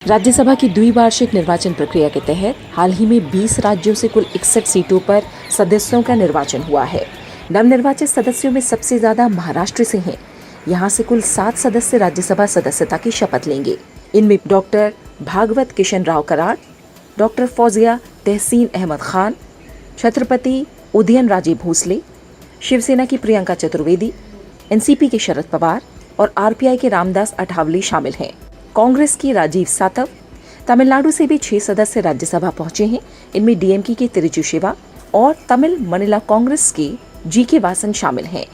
राज्यसभा की द्विवार्षिक निर्वाचन प्रक्रिया के तहत हाल ही में 20 राज्यों से कुल 61 सीटों पर सदस्यों का निर्वाचन हुआ है। नवनिर्वाचित सदस्यों में सबसे ज्यादा महाराष्ट्र से हैं। यहाँ से कुल 7 सदस्य राज्यसभा सदस्यता की शपथ लेंगे। इनमें डॉक्टर भागवत किशन राव कराड, डॉक्टर फौजिया तहसीन अहमद खान, छत्रपति उदयन राजे भोसले, शिवसेना की प्रियंका चतुर्वेदी, एनसीपी के शरद पवार और आरपीआई के रामदास अठावले शामिल हैं। कांग्रेस की राजीव सातव, तमिलनाडु से भी 6 सदस्य राज्यसभा पहुंचे हैं। इनमें डीएमके के तिरुचि शिवा और तमिल मनीला कांग्रेस के जीके वासन शामिल हैं।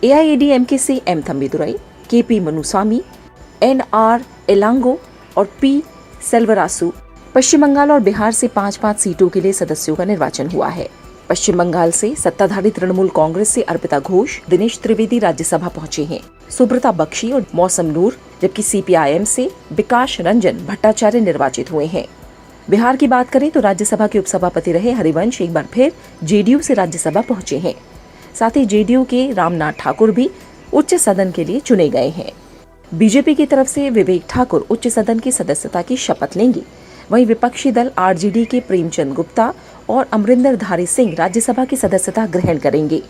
एआईएडीएमके से M Thambidurai, KP मनुस्वामी, NR Elango और पी सेल्वरासु। पश्चिम बंगाल और बिहार से 5-5 सीटों के लिए सदस्यों का निर्वाचन हुआ है। पश्चिम बंगाल से सत्ताधारी तृणमूल कांग्रेस से अर्पिता घोष, दिनेश त्रिवेदी राज्यसभा पहुंचे हैं। सुब्रता बख्शी और मौसम नूर, जबकि सीपीआईएम से विकास रंजन भट्टाचार्य निर्वाचित हुए हैं। बिहार की बात करें तो राज्यसभा के उपसभापति रहे हरिवंश एक बार फिर जेडीयू से राज्यसभा पहुंचे हैं। साथ ही जेडीयू के रामनाथ ठाकुर भी उच्च सदन के लिए चुने गए हैं। बीजेपी की तरफ से विवेक ठाकुर उच्च सदन की सदस्यता की शपथ लेंगे। वहीं विपक्षी दल आरजेडी के प्रेमचंद गुप्ता और अमरिंदर धारी सिंह राज्यसभा की सदस्यता ग्रहण करेंगे।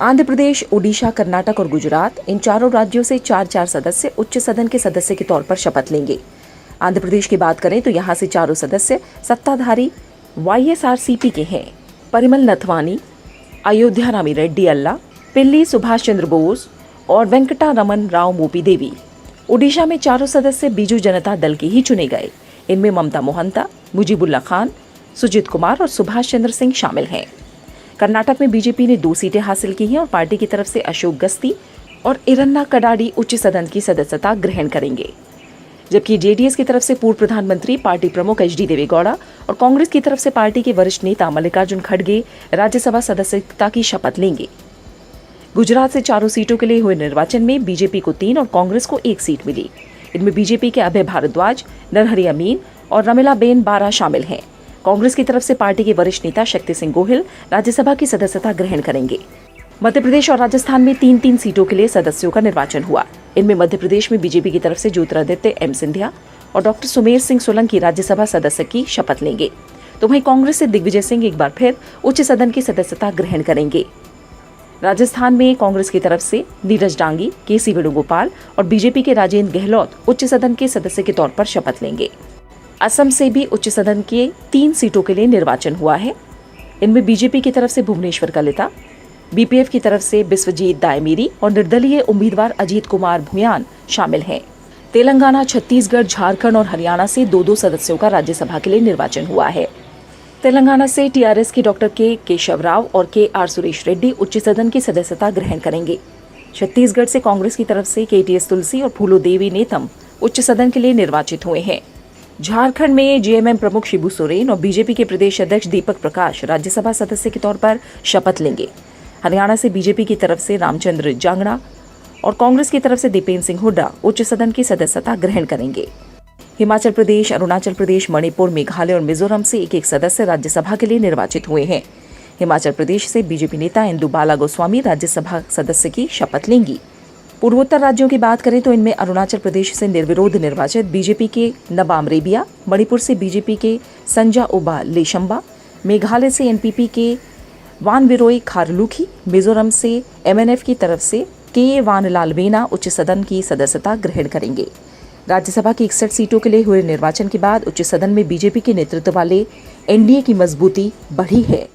आंध्र प्रदेश, ओडिशा, कर्नाटक और गुजरात, इन चारों राज्यों से 4-4 सदस्य उच्च सदन के सदस्य के तौर पर शपथ लेंगे। आंध्र प्रदेश की बात करें तो यहाँ से चारों सदस्य सत्ताधारी वाईएसआरसीपी के हैं। परिमल नथवानी, अयोध्या रामी रेड्डी अल्ला, पिल्ली सुभाष चंद्र बोस और वेंकटा रमन राव मोपी देवी। ओडिशा में चारों सदस्य बीजू जनता दल के ही चुने गए। इनमें ममता मोहंता, मुजीबुल्ला खान, सुजीत कुमार और सुभाष चंद्र सिंह शामिल हैं। कर्नाटक में बीजेपी ने 2 सीटें हासिल की हैं और पार्टी की तरफ से अशोक गस्ती और इरन्ना कडाडी उच्च सदन की सदस्यता ग्रहण करेंगे। जबकि जेडीएस की तरफ से पूर्व प्रधानमंत्री, पार्टी प्रमुख एचडी देवेगौड़ा और कांग्रेस की तरफ से पार्टी के वरिष्ठ नेता मल्लिकार्जुन खड़गे राज्यसभा सदस्यता की शपथ लेंगे। गुजरात से 4 सीटों के लिए हुए निर्वाचन में बीजेपी को 3 और कांग्रेस को 1 सीट मिली। इनमें बीजेपी के अभय भारद्वाज, नरहरि अमीन और रमिलाबेन बारा शामिल हैं। कांग्रेस की तरफ से पार्टी के वरिष्ठ नेता शक्ति सिंह गोहिल राज्यसभा की सदस्यता ग्रहण करेंगे। मध्य प्रदेश और राजस्थान में 3-3 सीटों के लिए सदस्यों का निर्वाचन हुआ। इनमें मध्य प्रदेश में बीजेपी की तरफ से ज्योतिरादित्य एम सिंधिया और डॉक्टर सुमेर सिंह सोलंकी राज्यसभा सदस्य की शपथ लेंगे। तो वहीं कांग्रेस से दिग्विजय सिंह एक बार फिर उच्च सदन की सदस्यता ग्रहण करेंगे। राजस्थान में कांग्रेस की तरफ से नीरज डांगी, केसी वेणुगोपाल और बीजेपी के राजेंद्र गहलोत उच्च सदन के सदस्य के तौर पर शपथ लेंगे। असम से भी उच्च सदन के 3 सीटों के लिए निर्वाचन हुआ है। इनमें बीजेपी की तरफ से भुवनेश्वर कलिता, बीपीएफ की तरफ से बिस्वजीत दायमीरी और निर्दलीय उम्मीदवार अजीत कुमार भुयान शामिल हैं। तेलंगाना, छत्तीसगढ़, झारखंड और हरियाणा से 2-2 सदस्यों का राज्यसभा के लिए निर्वाचन हुआ है। तेलंगाना से टीआरएस के डॉक्टर के केशव राव और के.आर. सुरेश रेड्डी उच्च सदन की सदस्यता ग्रहण करेंगे। छत्तीसगढ़ से कांग्रेस की तरफ से केटीएस तुलसी और फूलो देवी नेतम उच्च सदन के लिए निर्वाचित हुए हैं। झारखंड में जेएमएम प्रमुख शिबू सोरेन और बीजेपी के प्रदेश अध्यक्ष दीपक प्रकाश राज्यसभा सदस्य के तौर पर शपथ लेंगे। हरियाणा से बीजेपी की तरफ से रामचंद्र जांगड़ा और कांग्रेस की तरफ से दीपेंद्र सिंह हुड्डा उच्च सदन की सदस्यता ग्रहण करेंगे। हिमाचल प्रदेश, अरुणाचल प्रदेश, मणिपुर, मेघालय और मिजोरम से 1-1 सदस्य राज्यसभा के लिए निर्वाचित हुए हैं। हिमाचल प्रदेश से बीजेपी नेता इंदु बाला गोस्वामी राज्यसभा सदस्य की शपथ लेंगी। पूर्वोत्तर राज्यों की बात करें तो इनमें अरुणाचल प्रदेश से निर्विरोध निर्वाचित बीजेपी के नबाम रेबिया, मणिपुर से बीजेपी के संजा ओबा लेशंबा, मेघालय से एनपीपी के वानविरोई खारलुखी, मिजोरम से एमएनएफ की तरफ से के वानलाल वीना उच्च सदन की सदस्यता ग्रहण करेंगे। राज्यसभा की 61 सीटों के लिए हुए निर्वाचन के बाद उच्च सदन में बीजेपी के नेतृत्व वाले एनडीए की मजबूती बढ़ी है।